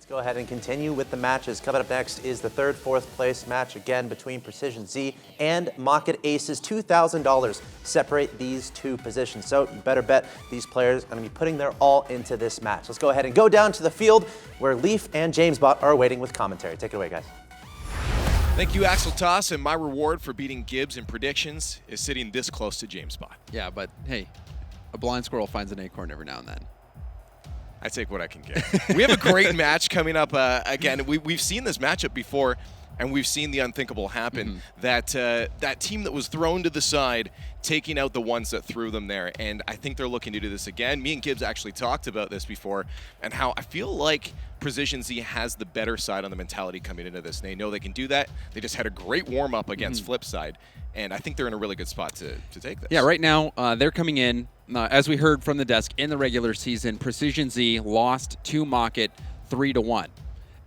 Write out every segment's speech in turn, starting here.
Let's go ahead and continue with the matches. Coming up next is the third, fourth place match, again between Precision Z and Market Aces. $2,000 separate these two positions. So you better bet these players are going to be putting their all into this match. Let's go ahead and go down to the field where Leaf and JamesBot are waiting with commentary. Take it away, guys. Thank you, Axel Toss, and my reward for beating Gibbs in predictions is sitting this close to JamesBot. Yeah, but hey, a blind squirrel finds an acorn every now and then. I take what I can get. We have a great match coming up. Again, we've seen this matchup before, and we've seen the unthinkable happen. That team that was thrown to the side, taking out the ones that threw them there. And I think they're looking to do this again. Me and Gibbs actually talked about this before, and how I feel like Precision Z has the better side on the mentality coming into this. They know they can do that. They just had a great warm-up against Flipside, and I think they're in a really good spot to take this. Yeah, right now they're coming in, as we heard from the desk, in the regular season, Precision Z lost to Mocket 3-1.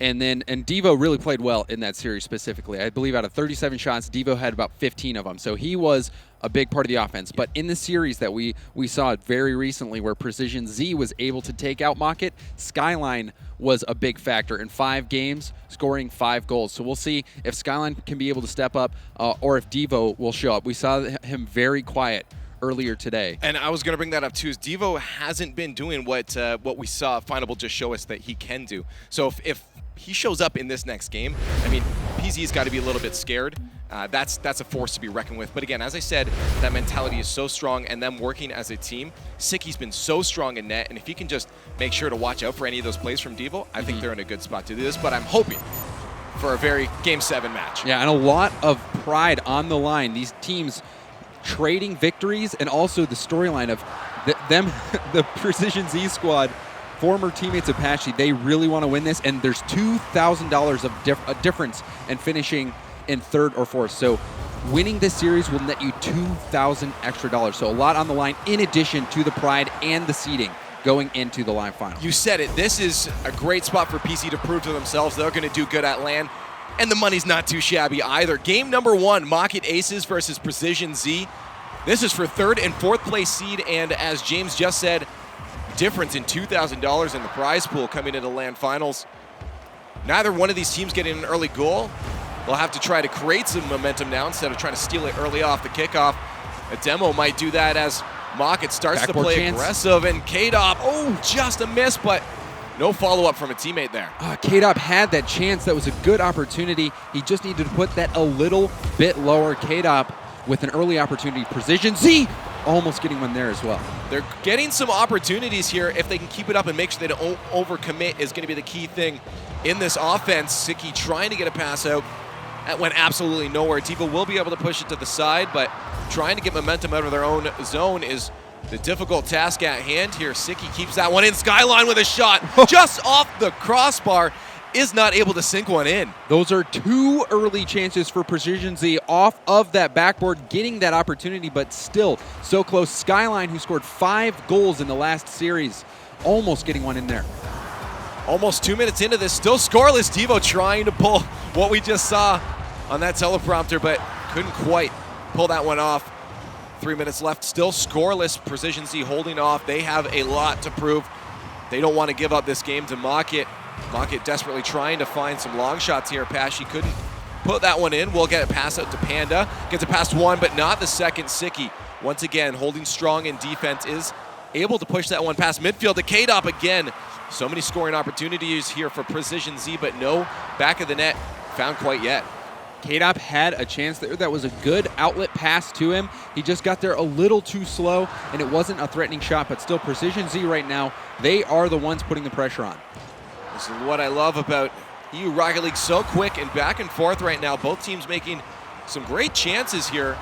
And Devo really played well in that series specifically. I believe out of 37 shots, Devo had about 15 of them. So he was a big part of the offense. But in the series that we saw very recently where Precision Z was able to take out Mocket, Skyline was a big factor in 5 games, scoring 5 goals. So we'll see if Skyline can be able to step up or if Devo will show up. We saw him very quiet earlier today. And I was going to bring that up too. Is Devo hasn't been doing what we saw Finable just show us that he can do. So if he shows up in this next game, I mean, PZ's got to be a little bit scared. That's a force to be reckoned with. But again, as I said, that mentality is so strong, and them working as a team. Sicky's been so strong in net, and if he can just make sure to watch out for any of those plays from Devo, I think they're in a good spot to do this. But I'm hoping for a very Game 7 match. Yeah, and a lot of pride on the line. These teams trading victories, and also the storyline of the Precision Z squad, former teammates of Apache, they really want to win this, and there's $2,000 of difference in finishing in third or fourth. So winning this series will net you $2,000 extra. So a lot on the line in addition to the pride and the seeding going into the live final. You said it. This is a great spot for PC to prove to themselves they're going to do good at LAN, and the money's not too shabby either. Game number 1, Mocket Aces versus Precision Z. This is for third and fourth place seed, and as James just said, difference in $2,000 in the prize pool coming into LAN finals. Neither one of these teams getting an early goal. They'll have to try to create some momentum now instead of trying to steal it early off the kickoff. A demo might do that as Mocket starts to play aggressive, and KDOP, just a miss, but no follow-up from a teammate there. KDOP had that chance. That was a good opportunity. He just needed to put that a little bit lower. KDOP with an early opportunity. Precision Z almost getting one there as well. They're getting some opportunities here. If they can keep it up and make sure they don't overcommit is going to be the key thing in this offense. Sicky trying to get a pass out. That went absolutely nowhere. Devo will be able to push it to the side, but trying to get momentum out of their own zone is the difficult task at hand here. Sicky keeps that one in. Skyline with a shot just off the crossbar. Is not able to sink one in. Those are 2 early chances for Precision Z off of that backboard, getting that opportunity, but still so close. Skyline, who scored 5 goals in the last series, almost getting one in there. Almost 2 minutes into this, still scoreless. Devo trying to pull what we just saw on that teleprompter, but couldn't quite pull that one off. 3 minutes left, still scoreless. Precision Z holding off. They have a lot to prove. They don't want to give up this game to Mocket. Mocket desperately trying to find some long shots here. Apache couldn't put that one in. We'll get a pass out to Panda. Gets it past one, but not the second. Sicky, once again, holding strong in defense, is able to push that one past midfield to KDOP again. So many scoring opportunities here for Precision Z, but no back of the net found quite yet. KDOP had a chance there. That was a good outlet pass to him. He just got there a little too slow, and it wasn't a threatening shot, but still Precision Z right now, they are the ones putting the pressure on. This is what I love about EU Rocket League, so quick and back and forth right now. Both teams making some great chances here.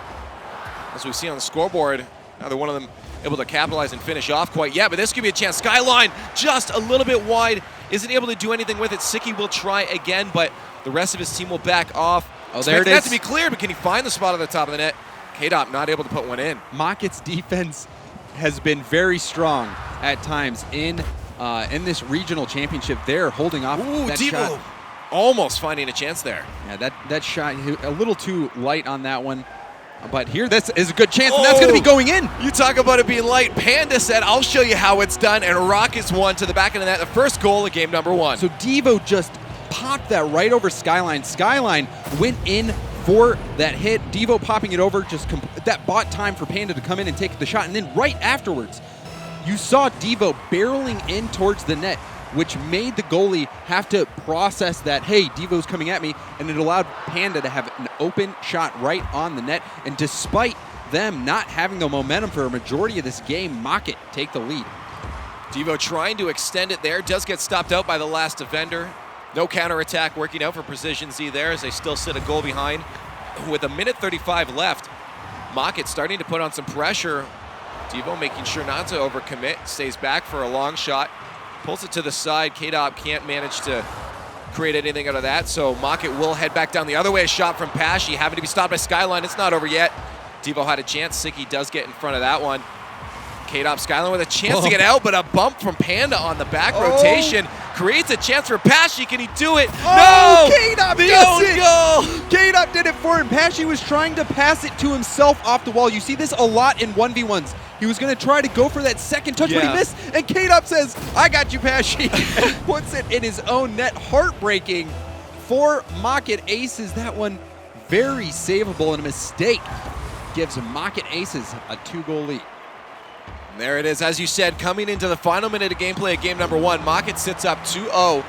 As we see on the scoreboard, neither one of them able to capitalize and finish off quite yet, but this could be a chance. Skyline just a little bit wide, isn't able to do anything with it. Sicky will try again, but the rest of his team will back off. Oh, there it is. That to be cleared, but can he find the spot at the top of the net? KDOP not able to put one in. Mocket's defense has been very strong at times in this regional championship. They're holding off that Devo shot. Almost finding a chance there. Yeah, that shot, a little too light on that one. But here, this is a good chance, and that's going to be going in. You talk about it being light. Panda said, I'll show you how it's done, and Rockets won to the back end of that. The first goal of game number 1. So Devo just popped that right over Skyline. Skyline went in for that hit. Devo popping it over, that bought time for Panda to come in and take the shot. And then right afterwards, you saw Devo barreling in towards the net, which made the goalie have to process that, hey, Devo's coming at me, and it allowed Panda to have an open shot right on the net. And despite them not having the momentum for a majority of this game, Mockett take the lead. Devo trying to extend it there, does get stopped out by the last defender. No counterattack working out for Precision Z there as they still sit a goal behind. With a minute 35 left, Mockett starting to put on some pressure. Devo making sure not to overcommit, stays back for a long shot. Pulls it to the side. K-Dop can't manage to create anything out of that, so Mockett will head back down the other way. A shot from Pashy, having to be stopped by Skyline. It's not over yet. Devo had a chance. Sicky does get in front of that one. K-Dop Skyline with a chance to get out, but a bump from Panda on the back rotation creates a chance for Pashy. Can he do it? Oh, no! K-Dop The does own it! goal! K-Dop did it for him. Pashy was trying to pass it to himself off the wall. You see this a lot in 1v1s. He was going to try to go for that second touch, but he missed, and K-Dop says, I got you, Pashy, and puts it in his own net. Heartbreaking for Mockett Aces. That one very savable, and a mistake gives Mockett Aces a 2-goal lead. And there it is, as you said, coming into the final minute of gameplay of game number 1. Mockett sits up 2-0.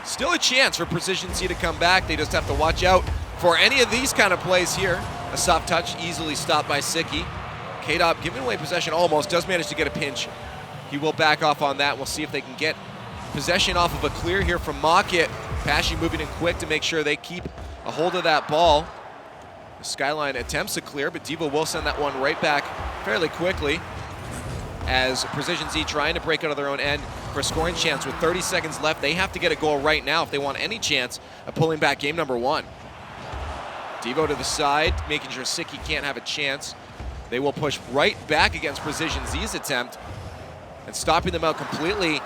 Still a chance for Precision Z to come back. They just have to watch out for any of these kind of plays here. A soft touch, easily stopped by Sicky. K-Dop giving away possession almost, does manage to get a pinch. He will back off on that. We'll see if they can get possession off of a clear here from Mockett. Pashy moving in quick to make sure they keep a hold of that ball. The Skyline attempts to clear, but Devo will send that one right back fairly quickly. As Precision Z trying to break out of their own end for a scoring chance with 30 seconds left. They have to get a goal right now if they want any chance of pulling back game number 1. Devo to the side, making sure Sicky can't have a chance. They will push right back against Precision Z's attempt and stopping them out completely.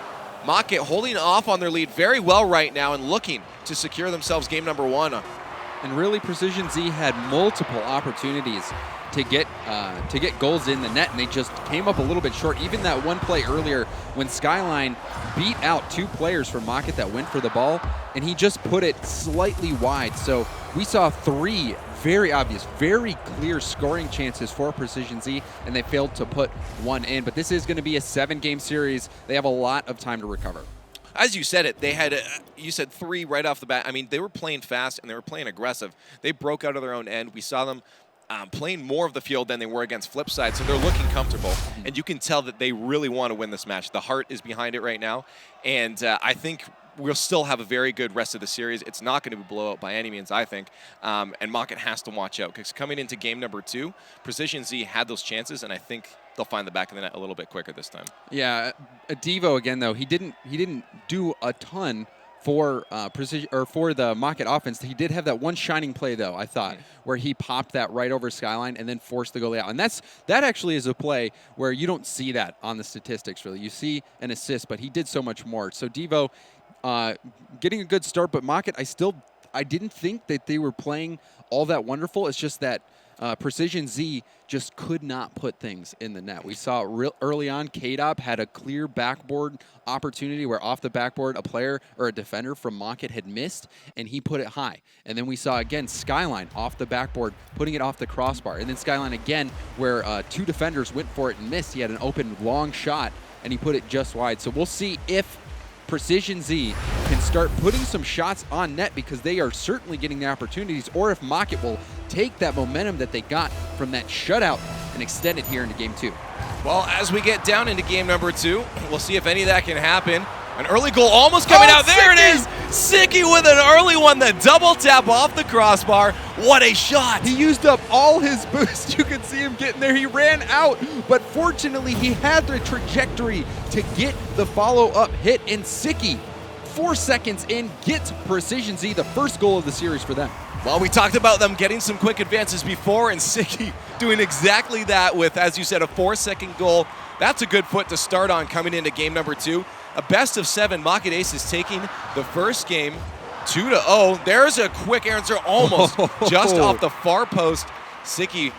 Mockett holding off on their lead very well right now and looking to secure themselves game number 1. And really, Precision Z had multiple opportunities to get goals in the net, and they just came up a little bit short. Even that one play earlier when Skyline beat out 2 players from Mockett that went for the ball, and he just put it slightly wide. So we saw 3 very obvious, very clear scoring chances for Precision Z, and they failed to put one in. But this is going to be a 7-game series. They have a lot of time to recover. As you said it, they had, you said 3 right off the bat. I mean, they were playing fast and they were playing aggressive. They broke out of their own end. We saw them playing more of the field than they were against Flipside, so they're looking comfortable. And you can tell that they really want to win this match. The heart is behind it right now, and I think we'll still have a very good rest of the series. It's not going to be blowout by any means, I think, and Mockett has to watch out, because coming into game number 2, Precision Z had those chances, and I think they'll find the back of the net a little bit quicker this time. Yeah, Devo again though, he didn't do a ton for precision or for the Mockett offense. He did have that one shining play though, I thought, where he popped that right over Skyline and then forced the goalie out. And that actually is a play where you don't see that on the statistics really. You see an assist, but he did so much more. So Devo getting a good start, but Mockett, I didn't think that they were playing all that wonderful. It's just that Precision Z just could not put things in the net. We saw real early on, K-Dop had a clear backboard opportunity where off the backboard a player or a defender from Mockett had missed, and he put it high. And then we saw again Skyline off the backboard putting it off the crossbar. And then Skyline again where 2 defenders went for it and missed. He had an open long shot and he put it just wide. So we'll see if Precision Z can start putting some shots on net, because they are certainly getting the opportunities, or if Mockett will take that momentum that they got from that shutout and extend it here into game 2. Well, as we get down into game number 2, we'll see if any of that can happen. An early goal almost coming out. There Sicky! It is. Sicky with an early one, the double tap off the crossbar. What a shot. He used up all his boost. You could see him getting there. He ran out, but fortunately he had the trajectory to get the follow-up hit, and Sicky, 4 seconds in, gets Precision Z the first goal of the series for them. Well, we talked about them getting some quick advances before, and Sicky doing exactly that with, as you said, a 4-second goal. That's a good foot to start on coming into game number 2. A best of 7, Mockett Aces taking the first game 2-0. There's a quick answer almost just off the far post. Sicky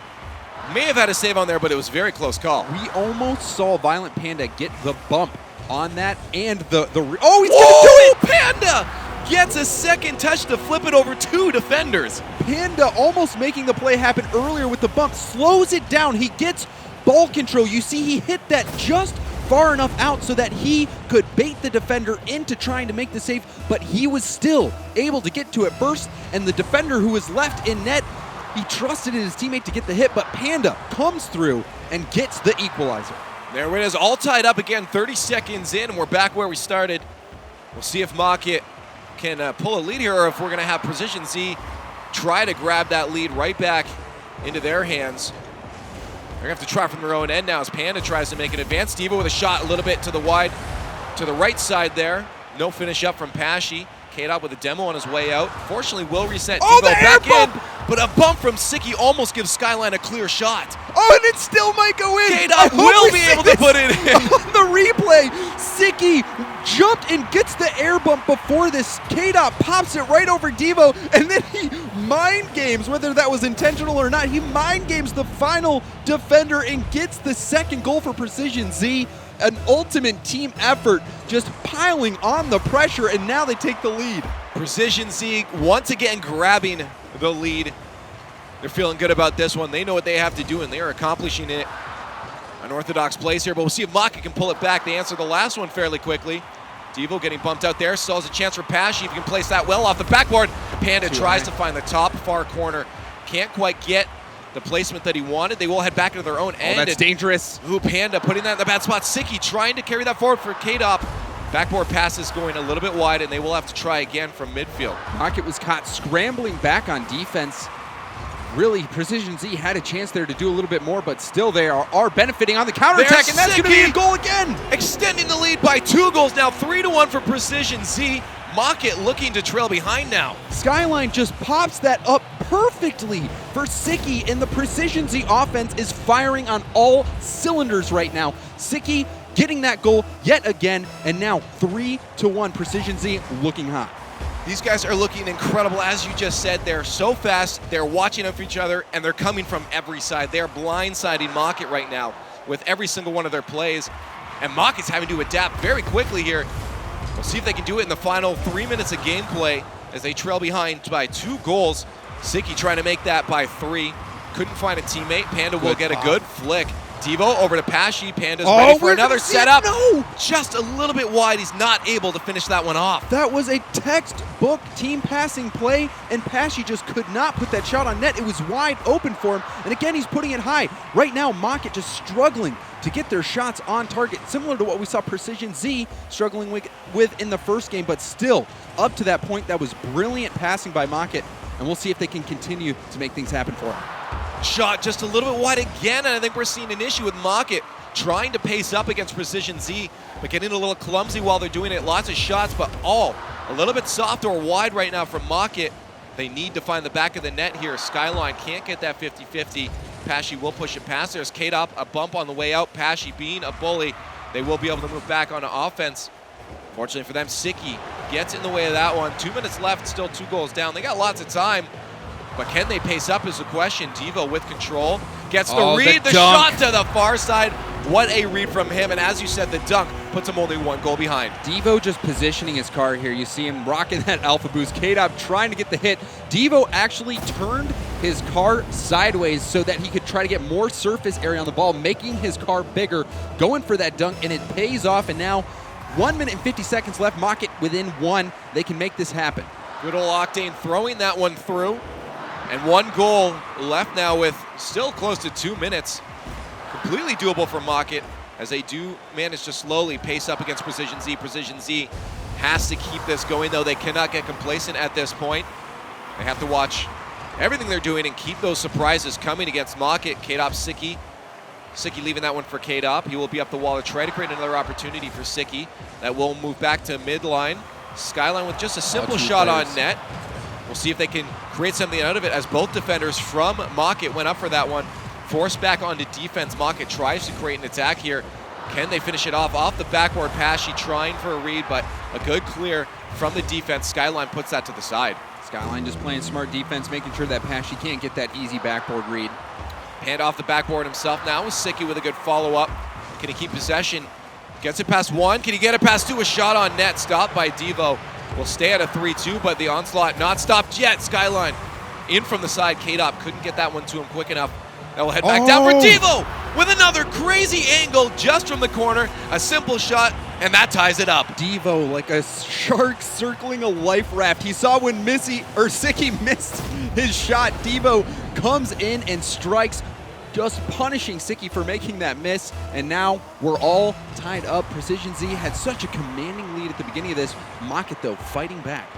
May have had a save on there, but it was a very close call. We almost saw Violent Panda get the bump on that and oh, he's gonna do it! Panda gets a second touch to flip it over 2 defenders. Panda almost making the play happen earlier with the bump, slows it down. He gets ball control. You see he hit that just far enough out so that he could bait the defender into trying to make the save, but he was still able to get to it first, and the defender who was left in net, he trusted in his teammate to get the hit, but Panda comes through and gets the equalizer. There it is, all tied up again, 30 seconds in, and we're back where we started. We'll see if Mocket can pull a lead here, or if we're going to have Precision Z try to grab that lead right back into their hands. They're going to have to try from their own end now as Panda tries to make an advance. Devo with a shot a little bit to the right side there. No finish up from Pashy. K-Dot with a demo on his way out. Fortunately, will reset Devo back in, but a bump from Sicky almost gives Skyline a clear shot. Oh, and it still might go in. K-Dot will be able to put it in. On the replay, Sicky jumped and gets the air bump before this. K-Dot pops it right over Devo, and then he mind games, whether that was intentional or not, he mind games the final defender and gets the second goal for Precision Z. An ultimate team effort, just piling on the pressure, and now they take the lead. Precision Z once again grabbing the lead. They're feeling good about this one. They know what they have to do, and they are accomplishing it. Unorthodox plays here, but we'll see if Maka can pull it back. They answer the last one fairly quickly. Devo getting bumped out there. Still has a chance for Pashy if he can place that well off the backboard. Panda tries to find the top far corner. Can't quite get the placement that he wanted. They will head back into their own end. Oh, that's dangerous. Ooh, Panda putting that in the bad spot. Sicky trying to carry that forward for K-Dop. Backboard pass is going a little bit wide, and they will have to try again from midfield. Rocket was caught scrambling back on defense. Really, Precision Z had a chance there to do a little bit more, but still they are benefiting on the counterattack, and that's going to be a goal again. Extending the lead by 2 goals now, 3-1 for Precision Z. Mocket looking to trail behind now. Skyline just pops that up perfectly for Sicky, and the Precision Z offense is firing on all cylinders right now. Sicky getting that goal yet again, and now 3-1. Precision Z looking hot. These guys are looking incredible. As you just said, they're so fast, they're watching out for each other, and they're coming from every side. They're blindsiding Mocket right now with every single one of their plays, and Mocket's having to adapt very quickly here. We'll see if they can do it in the final 3 minutes of gameplay as they trail behind by 2 goals. Sicky trying to make that by 3. Couldn't find a teammate. Panda will get a good flick. Devo over to Pashy. Panda's ready for another setup. No! Just a little bit wide. He's not able to finish that one off. That was a textbook team passing play, and Pashy just could not put that shot on net. It was wide open for him, and again, he's putting it high. Right now, Mocket just struggling to get their shots on target, similar to what we saw Precision Z struggling with in the first game, but still, up to that point, that was brilliant passing by Mocket, and we'll see if they can continue to make things happen for him. Shot just a little bit wide again, and I think we're seeing an issue with Mocket trying to pace up against Precision Z, but getting a little clumsy while they're doing it. Lots of shots, but all a little bit soft or wide right now from Mocket. They need to find the back of the net here. Skyline can't get that 50-50. Pashy will push it past. There's K-Dop, a bump on the way out. Pashy being a bully, they will be able to move back onto offense. Fortunately for them, Sicky gets in the way of that one. 2 minutes left, still 2 goals down. They got lots of time, but can they pace up is the question. Devo with control, gets the read, the shot to the far side. What a read from him, and as you said, the dunk puts him only 1 goal behind. Devo just positioning his car here. You see him rocking that alpha boost. K-Dop trying to get the hit. Devo actually turned his car sideways so that he could try to get more surface area on the ball, making his car bigger, going for that dunk, and it pays off, and now 1 minute and 50 seconds left. Mocket within 1. They can make this happen. Good old Octane throwing that one through, and 1 goal left now with still close to 2 minutes. Completely doable for Mocket as they do manage to slowly pace up against Precision Z. Precision Z has to keep this going, though. They cannot get complacent at this point. They have to watch everything they're doing and keep those surprises coming against Mocket. K-Dop, Sicky. Sicky leaving that one for K-Dop. He will be up the wall to try to create another opportunity for Sicky. That will move back to midline. Skyline with just a simple shot on net. We'll see if they can create something out of it as both defenders from Mocket went up for that one. Forced back onto defense. Mocket tries to create an attack here. Can they finish it off the backboard pass? She trying for a read, but a good clear from the defense. Skyline puts that to the side. Skyline just playing smart defense, making sure that Pashy can't get that easy backboard read. Hand off the backboard himself now with Siki with a good follow-up. Can he keep possession? Gets it past one. Can he get it past two? A shot on net. Stopped by Devo. Will stay at a 3-2, but the onslaught not stopped yet. Skyline in from the side. K-Dop couldn't get that one to him quick enough. That will head back down for Devo with another crazy angle just from the corner. A simple shot, and that ties it up. Devo like a shark circling a life raft. He saw when Siki missed his shot. Devo comes in and strikes, just punishing Siki for making that miss. And now we're all tied up. Precision Z had such a commanding lead at the beginning of this. Mocket, though, fighting back.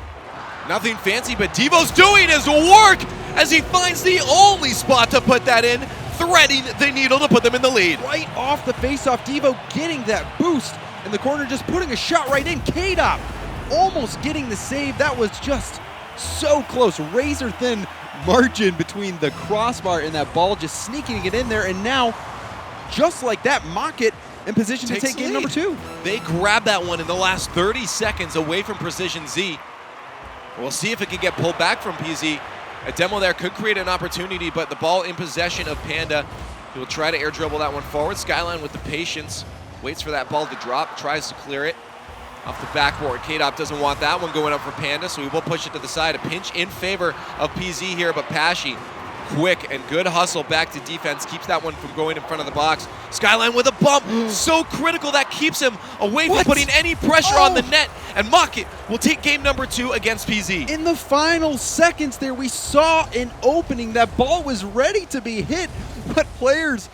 Nothing fancy, but Devo's doing his work as he finds the only spot to put that in, threading the needle to put them in the lead. Right off the faceoff, Devo getting that boost in the corner, just putting a shot right in. K-Dop almost getting the save. That was just so close. Razor thin margin between the crossbar and that ball, just sneaking it in there. And now, just like that, Mocket in position to take game number 2. They grab that one in the last 30 seconds away from Precision Z. We'll see if it can get pulled back from PZ. A demo there could create an opportunity, but the ball in possession of Panda. He will try to air dribble that one forward. Skyline with the patience. Waits for that ball to drop, tries to clear it. Off the backboard, K-Dop doesn't want that one going up for Panda, so he will push it to the side. A pinch in favor of PZ here, but Pashi, quick and good hustle back to defense, keeps that one from going in front of the box. Skyline with a bump, so critical that keeps him away from putting any pressure on the net. And Mocket will take game number 2 against PZ. In the final seconds there, we saw an opening. That ball was ready to be hit, but players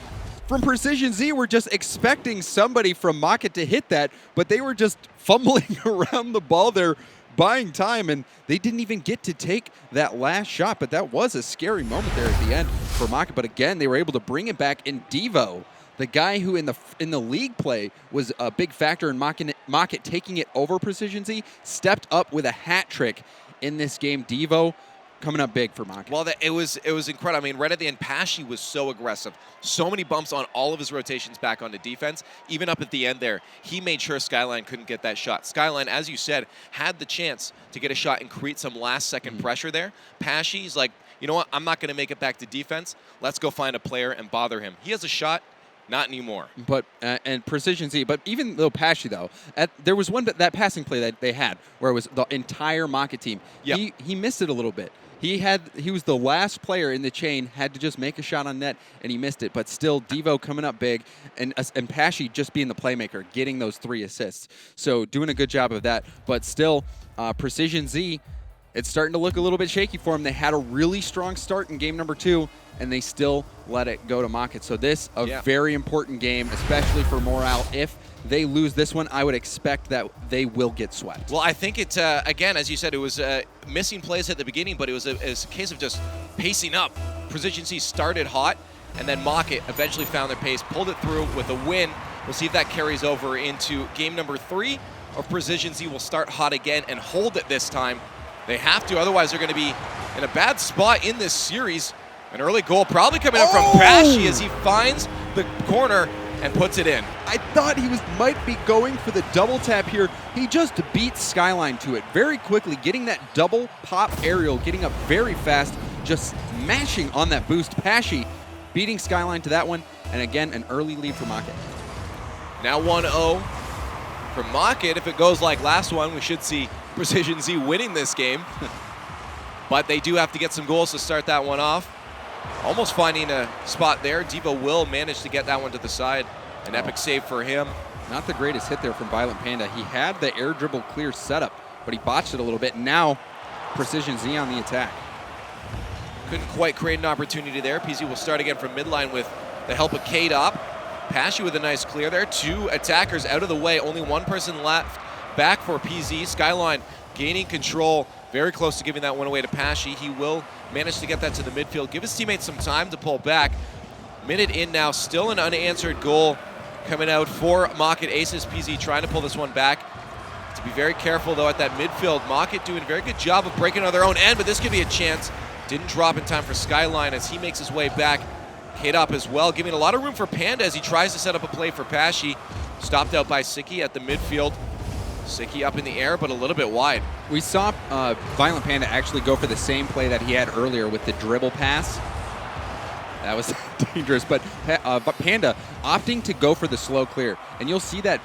from Precision Z were just expecting somebody from Mocket to hit that, but they were just fumbling around the ball there, buying time, and they didn't even get to take that last shot. But that was a scary moment there at the end for Mocket. But again, they were able to bring it back. In Devo, the guy who in the league play was a big factor in Mocket taking it over Precision Z, stepped up with a hat trick in this game. Devo coming up big for Mocket. Well, it was incredible. I mean, right at the end, Pashi was so aggressive. So many bumps on all of his rotations back onto defense. Even up at the end there, he made sure Skyline couldn't get that shot. Skyline, as you said, had the chance to get a shot and create some last-second pressure there. Pashi's like, you know what? I'm not going to make it back to defense. Let's go find a player and bother him. He has a shot. Not anymore. But and Precision Z, but even though Pashi, though, there was that passing play that they had where it was the entire Mocket team. Yep. He missed it a little bit. He was the last player in the chain, had to just make a shot on net, and he missed it. But still, Devo coming up big, and Pashi just being the playmaker, getting those 3 assists. So doing a good job of that. But still, Precision Z, it's starting to look a little bit shaky for him. They had a really strong start in game number 2, and they still let it go to Mocket. So this, a very important game, especially for morale. If they lose this one, I would expect that they will get swept. Well, I think it, again, as you said, it was missing plays at the beginning, but it was a case of just pacing up. Precision Z started hot, and then Mocket eventually found their pace, pulled it through with a win. We'll see if that carries over into game number 3, or Precision Z will start hot again and hold it this time. They have to, otherwise they're going to be in a bad spot in this series. An early goal probably coming up from Pashi as he finds the corner and puts it in. I thought he might be going for the double tap here. He just beat Skyline to it very quickly, getting that double pop aerial, getting up very fast, just mashing on that boost. Pashi beating Skyline to that one, and again, an early lead for Mocket. Now 1-0 for Mocket. If it goes like last one, we should see Precision Z winning this game. But they do have to get some goals to start that one off. Almost finding a spot there. Devo will manage to get that one to the side. An epic save for him. Not the greatest hit there from Violent Panda. He had the air dribble clear setup, but he botched it a little bit. Now, Precision Z on the attack. Couldn't quite create an opportunity there. PZ will start again from midline with the help of K-Dop. Pashi with a nice clear there. 2 attackers out of the way. Only 1 person left back for PZ. Skyline gaining control. Very close to giving that one away to Pashi. He will manage to get that to the midfield. Give his teammates some time to pull back. Minute in now, still an unanswered goal coming out for Mocket Aces. PZ trying to pull this one back. To be very careful, though, at that midfield. Mocket doing a very good job of breaking on their own end, but this could be a chance. Didn't drop in time for Skyline as he makes his way back. K-Dop as well, giving a lot of room for Panda as he tries to set up a play for Pashi. Stopped out by Siki at the midfield. Siki up in the air, but a little bit wide. We saw Violent Panda actually go for the same play that he had earlier with the dribble pass. That was dangerous, but Panda opting to go for the slow clear. And you'll see that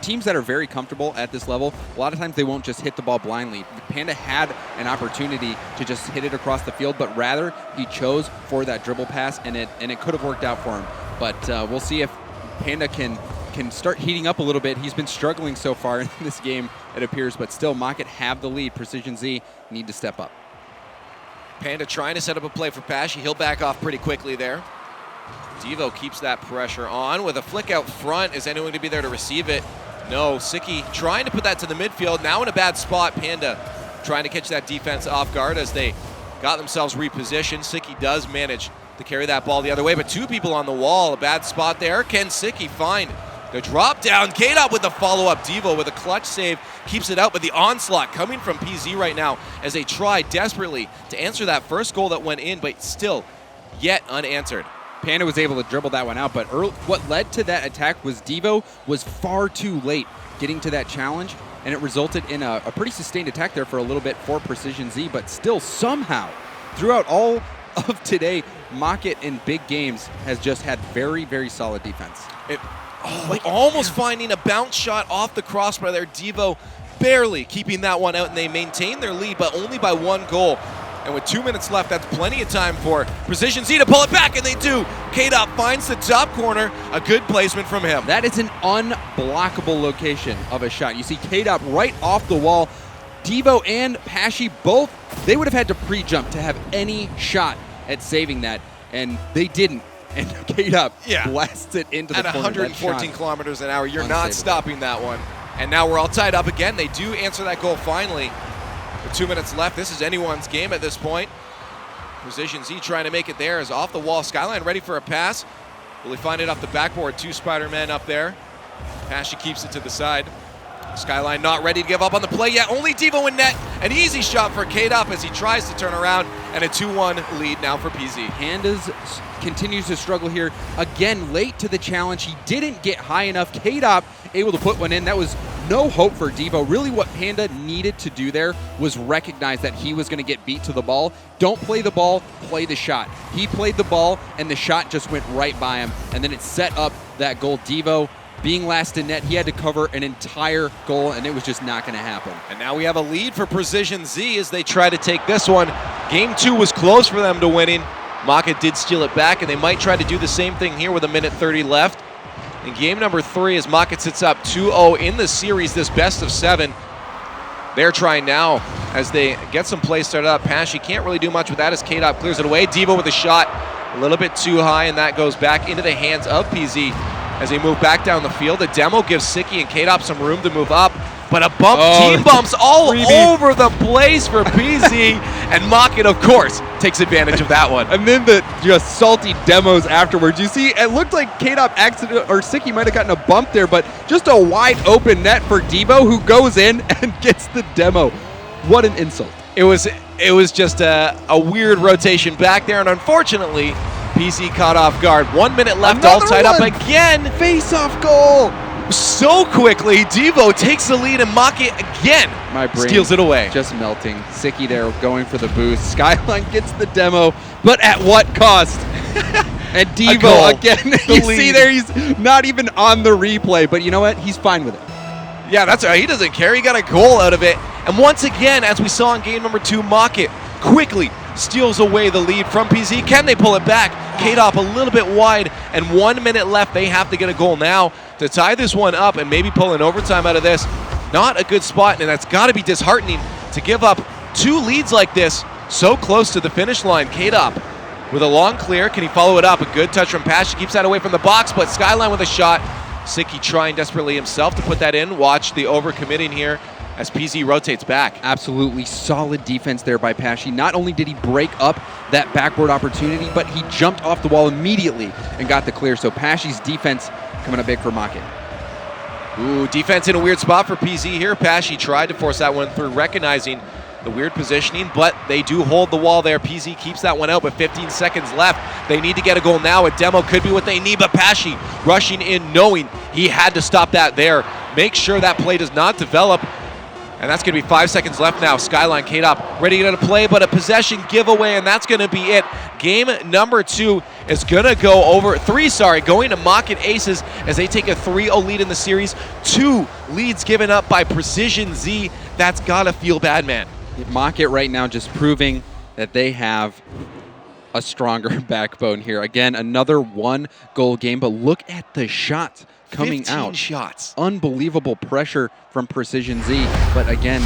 teams that are very comfortable at this level, a lot of times they won't just hit the ball blindly. Panda had an opportunity to just hit it across the field, but rather he chose for that dribble pass, and it could have worked out for him. But we'll see if Panda can start heating up a little bit. He's been struggling so far in this game, it appears, but still Mocket have the lead. Precision Z need to step up. Panda trying to set up a play for Pashy. He'll back off pretty quickly there. Devo keeps that pressure on with a flick out front. Is anyone going to be there to receive it? No. Sicky trying to put that to the midfield. Now in a bad spot. Panda trying to catch that defense off guard as they got themselves repositioned. Sicky does manage to carry that ball the other way, but two people on the wall. A bad spot there. Can Sicky find the drop down? K-Dot with the follow-up. Devo with a clutch save keeps it out, but the onslaught coming from PZ right now as they try desperately to answer that first goal that went in, but still yet unanswered. Panda was able to dribble that one out, but what led to that attack was Devo was far too late getting to that challenge, and it resulted in a pretty sustained attack there for a little bit for Precision Z, but still somehow, throughout all of today, Mocket in big games has just had very, very solid defense. Almost finding a bounce shot off the crossbar there. Devo barely keeping that one out, and they maintain their lead, but only by one goal. And with 2 minutes left, that's plenty of time for Precision Z to pull it back, and they do. K-Dot finds the top corner. A good placement from him. That is an unblockable location of a shot. You see K-Dot right off the wall. Devo and Pashy both, they would have had to pre-jump to have any shot at saving that, and they didn't. And K-Dot blasts it into the at corner. 114 kilometers an hour. You're not stopping that one. And now we're all tied up again. They do answer that goal finally. With 2 minutes left, this is anyone's game at this point. Precision Z trying to make it there is off the wall. Skyline ready for a pass. Will he find it off the backboard? Two Spider-Men up there. Pashy keeps it to the side. Skyline not ready to give up on the play yet. Only Devo in net. An easy shot for K-Dop as he tries to turn around, and a 2-1 lead now for PZ. Pandas continues to struggle here. Again, late to the challenge. He didn't get high enough. K-Dop able to put one in. That was no hope for Devo. Really what Panda needed to do there was recognize that he was going to get beat to the ball. Don't play the ball, play the shot. He played the ball, and the shot just went right by him, and then it set up that goal. Devo being last in net, he had to cover an entire goal, and it was just not going to happen. And now we have a lead for Precision Z as they try to take this one. Game 2 was close for them to winning. Maka did steal it back, and they might try to do the same thing here with 1:30 left. In game number 3, as Maka sits up 2-0 in the series, this best of 7. They're trying now as they get some play started up. Pashy can't really do much with that as K-Dop clears it away. Devo with a shot a little bit too high, and that goes back into the hands of PZ. As they move back down the field, the demo gives Sicky and K-Dop some room to move up, but a bump, team bumps all over the place for PZ, and Mockin, of course, takes advantage of that one. And then the just salty demos afterwards. You see, it looked like K-Dop or Sicky might have gotten a bump there, but just a wide open net for Devo, who goes in and gets the demo. What an insult. It was just a weird rotation back there, and unfortunately, PC caught off guard. 1 minute left, all tied up again. Face-off goal. So quickly, Devo takes the lead, and Maki again My brain steals it away. Just melting. Sicky there going for the boost. Skyline gets the demo, but at what cost? And Devo again, you see there, he's not even on the replay, but you know what? He's fine with it. Yeah, that's right. He doesn't care. He got a goal out of it. And once again, as we saw in game number 2, Maki quickly steals away the lead from PZ. Can they pull it back? K-Dop a little bit wide, and 1 minute left. They have to get a goal now to tie this one up and maybe pull an overtime out of this. Not a good spot, and that's got to be disheartening to give up 2 leads like this so close to the finish line. K-Dop with a long clear. Can he follow it up? A good touch from Pash. Keeps that away from the box, but Skyline with a shot. Sicky trying desperately himself to put that in. Watch the overcommitting here as PZ rotates back. Absolutely solid defense there by Pashy. Not only did he break up that backboard opportunity, but he jumped off the wall immediately and got the clear. So Pashy's defense coming up big for Mockin. Ooh, defense in a weird spot for PZ here. Pashy tried to force that one through, recognizing the weird positioning, but they do hold the wall there. PZ keeps that one out, but 15 seconds left. They need to get a goal now. A demo could be what they need, but Pashy rushing in, knowing he had to stop that there. Make sure that play does not develop. And that's going to be 5 seconds left now. Skyline, K-Dop ready to play, but a possession giveaway, and that's going to be it. Game number 2 is going to go over, going to Mocket Aces as they take a 3-0 lead in the series. 2 leads given up by Precision Z. That's got to feel bad, man. Mocket right now just proving that they have a stronger backbone here. Again, another 1-goal game, but look at the shots coming 15 out. shots. Unbelievable pressure from Precision Z, but again,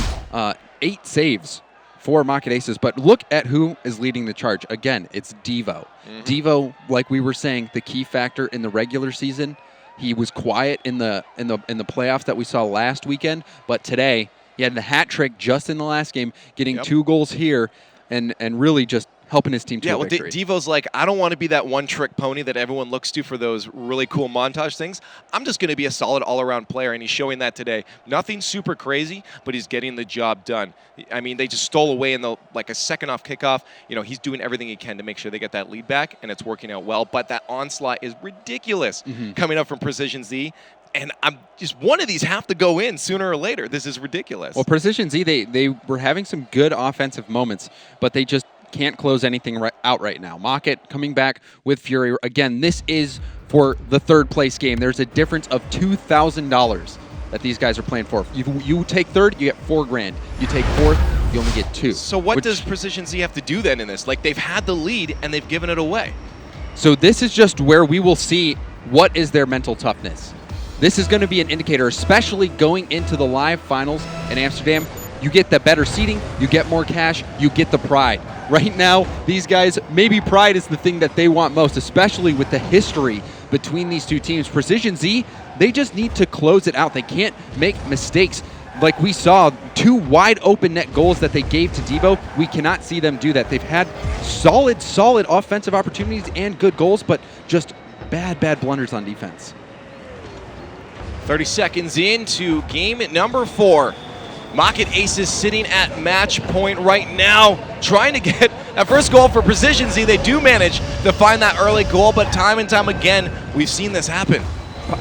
8 saves for Mocket Aces. But look at who is leading the charge. Again, it's Devo. Devo, like we were saying, the key factor in the regular season. He was quiet in the playoffs that we saw last weekend, but today he had the hat trick just in the last game, getting 2 goals here, and really just helping his team to a victory. Devo's like, I don't want to be that one-trick pony that everyone looks to for those really cool montage things. I'm just going to be a solid all-around player, and he's showing that today. Nothing super crazy, but he's getting the job done. I mean, they just stole away in a second off kickoff. You know, he's doing everything he can to make sure they get that lead back, and it's working out well. But that onslaught is ridiculous coming up from Precision Z. And I'm just, one of these have to go in sooner or later. This is ridiculous. Well, Precision Z, they were having some good offensive moments, but they just can't close anything out right now. Mocket coming back with Fury. Again, this is for the 3rd place game. There's a difference of $2,000 that these guys are playing for. You take 3rd, you get $4,000. You take 4th, you only get 2. So what does Precision Z have to do then in this? Like, they've had the lead and they've given it away. So this is just where we will see what is their mental toughness. This is going to be an indicator, especially going into the live finals in Amsterdam. You get the better seating, you get more cash, you get the pride. Right now, these guys, maybe pride is the thing that they want most, especially with the history between these two teams. Precision Z, they just need to close it out. They can't make mistakes. Like we saw, 2 wide open net goals that they gave to Devo. We cannot see them do that. They've had solid offensive opportunities and good goals, but just bad blunders on defense. 30 seconds into game number 4. Mocket Aces sitting at match point right now, trying to get that first goal for Precision Z. They do manage to find that early goal, but time and time again, we've seen this happen.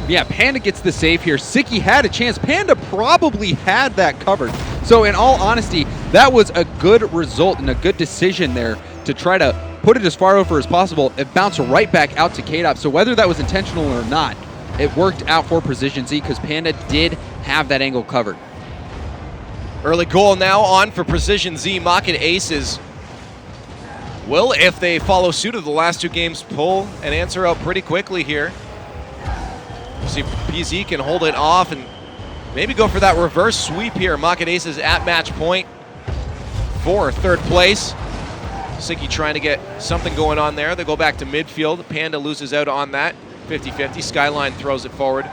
Yeah, Panda gets the save here. Siki had a chance. Panda probably had that covered. So in all honesty, that was a good result and a good decision there to try to put it as far over as possible. It bounced right back out to K-Dop. So whether that was intentional or not, it worked out for Precision Z because Panda did have that angle covered. Early goal now on for Precision Z. Mocket Aces will, if they follow suit of the last 2 games, pull an answer out pretty quickly here. See if PZ can hold it off and maybe go for that reverse sweep here. Mocket Aces at match point for 3rd place. Siki trying to get something going on there. They go back to midfield. Panda loses out on that. 50-50. Skyline throws it forward.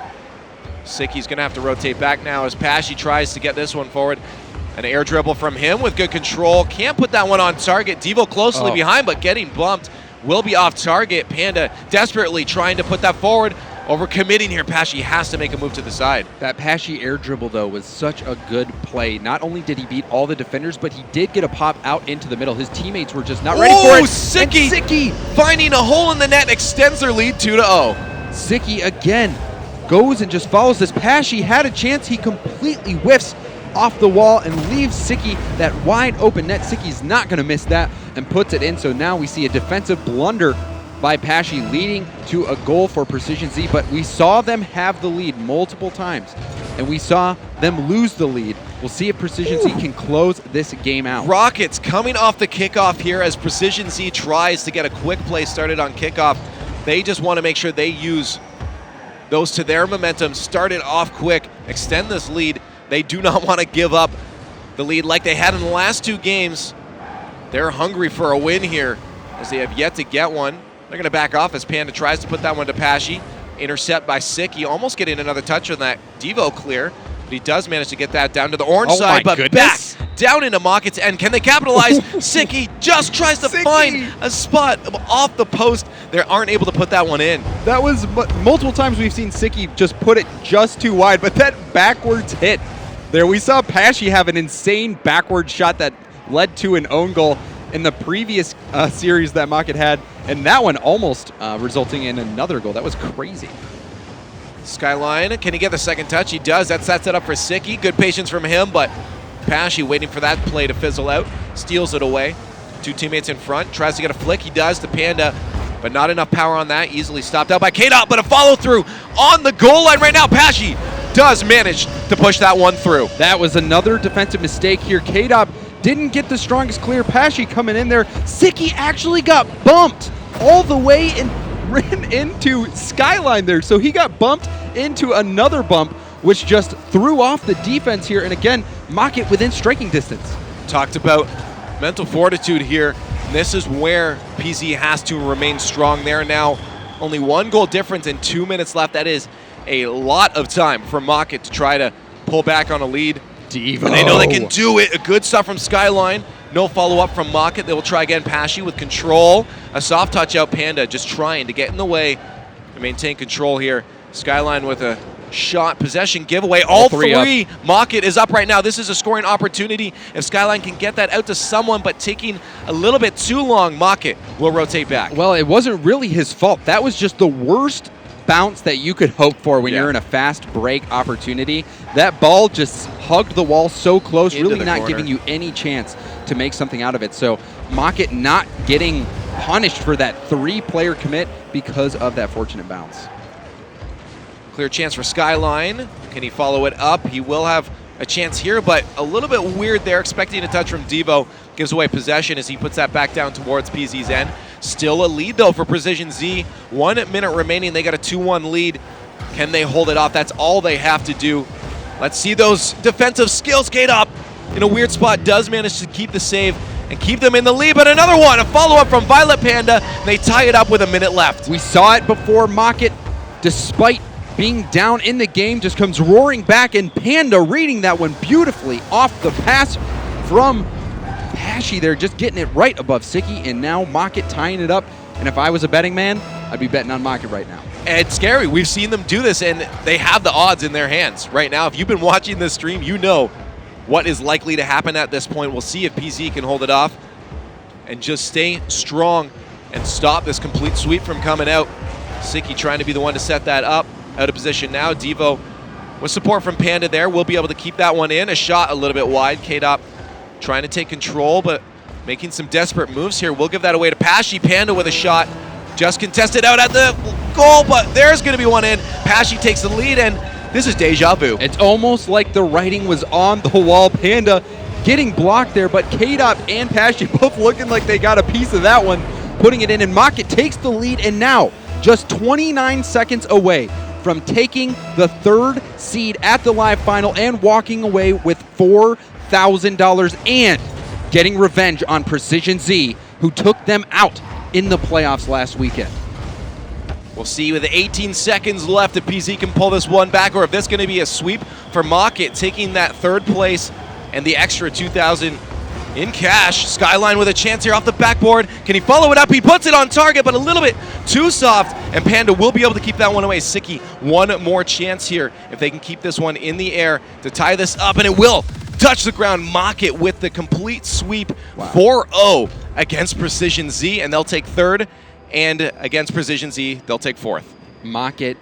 Siki's going to have to rotate back now as Pashy tries to get this one forward. An air dribble from him with good control. Can't put that one on target. Devo closely behind, but getting bumped. Will be off target. Panda desperately trying to put that forward. Overcommitting here. Pashy has to make a move to the side. That Pashy air dribble, though, was such a good play. Not only did he beat all the defenders, but he did get a pop out into the middle. His teammates were just not ready for it. Siki finding a hole in the net, extends their lead 2-0. Siki again goes and just follows this. Pashy had a chance. He completely whiffs off the wall and leaves Siki that wide open net. Siki's not going to miss that and puts it in. So now we see a defensive blunder by Pashy leading to a goal for Precision Z, but we saw them have the lead multiple times, and we saw them lose the lead. We'll see if Precision Z can close this game out. Rockets coming off the kickoff here as Precision Z tries to get a quick play started on kickoff. They just want to make sure they use those to their momentum, start it off quick, extend this lead. They do not want to give up the lead like they had in the last 2 games. They're hungry for a win here as they have yet to get one. They're going to back off as Panda tries to put that one to Pashy. Intercept by Siki, almost getting another touch on that Devo clear, but he does manage to get that down to the orange side, but goodness. Back down into Mocket's end. Can they capitalize? Siki just tries to find a spot off the post. They aren't able to put that one in. That was multiple times we've seen Siki just put it just too wide, but that backwards hit there, we saw Pashy have an insane backward shot that led to an own goal in the previous series that Mocket had, and that one almost resulting in another goal. That was crazy. Skyline, can he get the second touch? He does. That sets it up for Siki. Good patience from him, but Pashy waiting for that play to fizzle out. Steals it away. Two teammates in front. Tries to get a flick. He does to Panda, but not enough power on that. Easily stopped out by K-Dot, but a follow-through on the goal line right now. Pashy does manage to push that one through. That was another defensive mistake here. K-Dot didn't get the strongest clear. Pashy coming in there. Sicky actually got bumped all the way and ran into Skyline there. So he got bumped into another bump, which just threw off the defense here. And again, Mockett within striking distance. Talked about mental fortitude here. This is where PZ has to remain strong. There now, only 1 goal difference and 2 minutes left. That is a lot of time for Mockett to try to pull back on a lead. Devo. And they know they can do it. A good stuff from Skyline. No follow-up from Mockett. They will try again. Pashy with control. A soft touch out. Panda just trying to get in the way and maintain control here. Skyline with a shot possession giveaway. All three. Mockett is up right now. This is a scoring opportunity. If Skyline can get that out to someone, but taking a little bit too long, Mockett will rotate back. Well, it wasn't really his fault. That was just the worst bounce that you could hope for when you're in a fast break opportunity. That ball just hugged the wall so close, Into really the not corner. giving you any chance to make something out of it. So Mockett not getting punished for that 3-player commit because of that fortunate bounce. Clear chance for Skyline. Can he follow it up? He will have a chance here, but a little bit weird there. Expecting a touch from Devo. Gives away possession as he puts that back down towards PZ's end. Still a lead, though, for Precision Z. 1 minute remaining. They got a 2-1 lead. Can they hold it off? That's all they have to do. Let's see those defensive skills. Gate up in a weird spot. Does manage to keep the save and keep them in the lead, but another one. A follow-up from Violet Panda. And they tie it up with a minute left. We saw it before. Mockett, despite being down in the game, just comes roaring back, and Panda reading that one beautifully off the pass from Pashy there, just getting it right above Sicky, and now Mockett tying it up. And if I was a betting man, I'd be betting on Mockett right now. And it's scary. We've seen them do this, and they have the odds in their hands right now. If you've been watching this stream, you know what is likely to happen at this point. We'll see if PZ can hold it off and just stay strong and stop this complete sweep from coming out. Sicky trying to be the one to set that up. Out of position now. Devo with support from Panda there will be able to keep that one in. A shot a little bit wide. K-Dop trying to take control, but making some desperate moves here. We'll give that away to Pashy. Panda with a shot. Just contested out at the goal, but there's going to be one in. Pashy takes the lead, and this is deja vu. It's almost like the writing was on the wall. Panda getting blocked there, but K-Dop and Pashy both looking like they got a piece of that one, putting it in, and Mockett takes the lead, and now just 29 seconds away from taking the 3rd seed at the live final and walking away with $4,000 and getting revenge on Precision Z, who took them out in the playoffs last weekend. We'll see with 18 seconds left if PZ can pull this one back, or if this is going to be a sweep for Mockett, taking that 3rd place and the extra $2,000 in cash. Skyline with a chance here off the backboard. Can he follow it up? He puts it on target, but a little bit too soft, and Panda will be able to keep that one away. Sicky, one more chance here if they can keep this one in the air to tie this up, and it will touch the ground. Mockett with the complete sweep. 4-0 against Precision Z, and they'll take 3rd, and against Precision Z, they'll take 4th. Mockett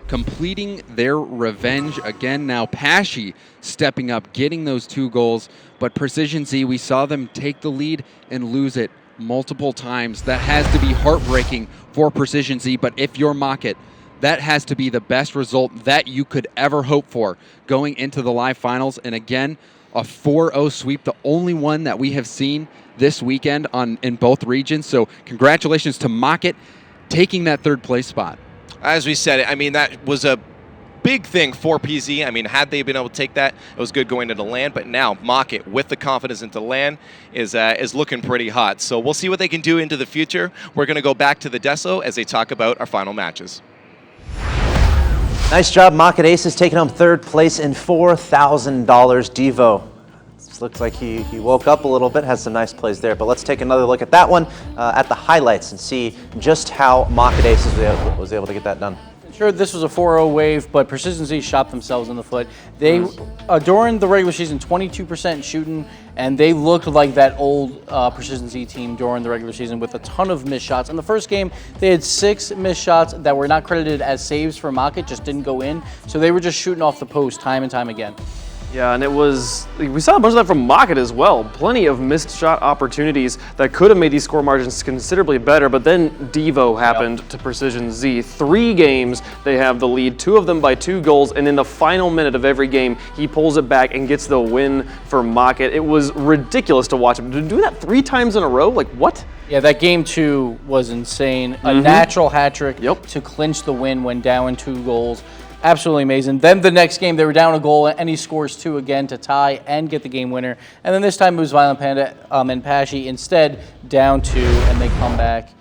completing their revenge again. Now Pashy stepping up, getting those 2 goals, but Precision Z, we saw them take the lead and lose it multiple times. That has to be heartbreaking for Precision Z, but if you're Mockett, that has to be the best result that you could ever hope for going into the live finals. And again, a 4-0 sweep, the only one that we have seen this weekend in both regions. So congratulations to Mockett taking that 3rd place spot. As we said, I mean, that was a big thing for PZ. I mean, had they been able to take that, it was good going into LAN, but now Mockett with the confidence into LAN is looking pretty hot. So we'll see what they can do into the future. We're going to go back to the Deso as they talk about our final matches. Nice job, Mockett Aces taking home 3rd place and $4,000. Devo. Looks like he woke up a little bit, has some nice plays there, but let's take another look at that one at the highlights and see just how Mockett Aces was able to get that done. Sure, this was a 4-0 wave, but Precision Z shot themselves in the foot. They, during the regular season, 22% shooting, and they looked like that old Precision Z team during the regular season with a ton of missed shots. In the first game, they had 6 missed shots that were not credited as saves for Mockett, just didn't go in. So they were just shooting off the post time and time again. Yeah, and we saw a bunch of that from Mocket as well. Plenty of missed shot opportunities that could have made these score margins considerably better, but then Devo happened to Precision Z. 3 games, they have the lead, 2 of them by 2 goals, and in the final minute of every game, he pulls it back and gets the win for Mocket. It was ridiculous to watch him. To do that 3 times in a row, like what? Yeah, that game 2 was insane. A natural hat trick to clinch the win when down 2 goals. Absolutely amazing. Then the next game, they were down a goal, and he scores 2 again to tie and get the game winner. And then this time it was Violent Panda and Pashy instead down 2, and they come back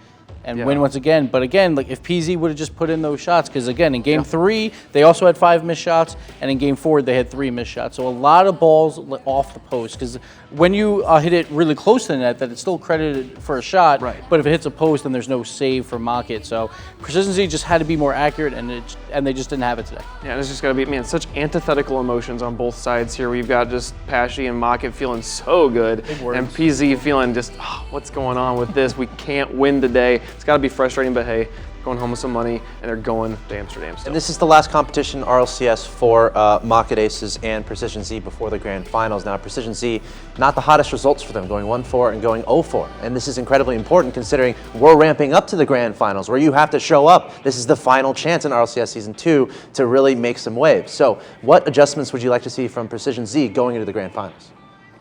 and win once again. But again, like if PZ would have just put in those shots, because again, in game 3, they also had 5 missed shots, and in game 4, they had 3 missed shots. So a lot of balls off the post, because when you hit it really close to the net, that it's still credited for a shot, but if it hits a post, then there's no save for Mocket. So Precision Z just had to be more accurate, and they just didn't have it today. Yeah, and it's just got to be, man, such antithetical emotions on both sides here. We've got just Pashy and Mocket feeling so good, and PZ feeling just, what's going on with this? We can't win today. It's got to be frustrating, but hey, going home with some money, and they're going to Amsterdam still. And this is the last competition RLCS for Mocket Aces and Precision Z before the grand finals. Now, Precision Z, not the hottest results for them, going 1-4 and going 0-4. And this is incredibly important considering we're ramping up to the grand finals where you have to show up. This is the final chance in RLCS Season 2 to really make some waves. So what adjustments would you like to see from Precision Z going into the grand finals?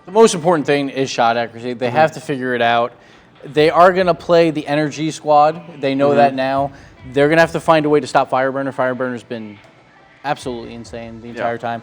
The most important thing is shot accuracy. They have to figure it out. They are going to play the Energy squad. They know that now. They're going to have to find a way to stop Fireburner. Fireburner's been absolutely insane the entire time.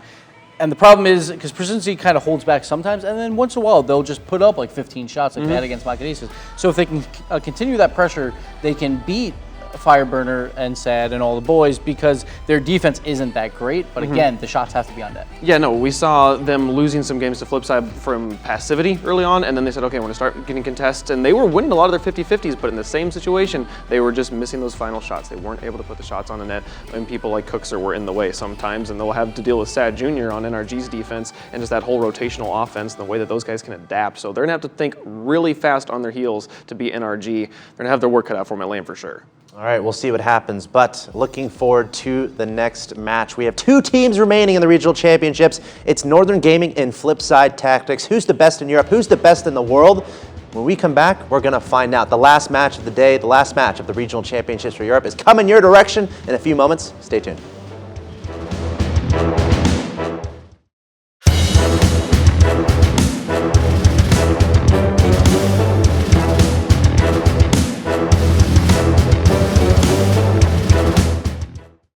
And the problem is, because Precision Z kind of holds back sometimes, and then once in a while, they'll just put up like 15 shots like they had against Mocket Aces. So if they can continue that pressure, they can beat Fireburner and Sad and all the boys because their defense isn't that great. But again, the shots have to be on net. Yeah, no, we saw them losing some games to Flipside from passivity early on, and then they said, okay, we're going to start getting contests, and they were winning a lot of their 50-50s, but in the same situation, they were just missing those final shots. They weren't able to put the shots on the net, and people like Cookser were in the way sometimes, and they'll have to deal with Sad Jr. on NRG's defense, and just that whole rotational offense and the way that those guys can adapt. So they're going to have to think really fast on their heels to beat NRG. They're going to have their work cut out for them at lane for sure. All right, we'll see what happens, but looking forward to the next match. We have 2 teams remaining in the regional championships. It's Northern Gaming and Flipside Tactics. Who's the best in Europe? Who's the best in the world? When we come back, we're going to find out. The last match of the day, the last match of the regional championships for Europe is coming your direction in a few moments. Stay tuned.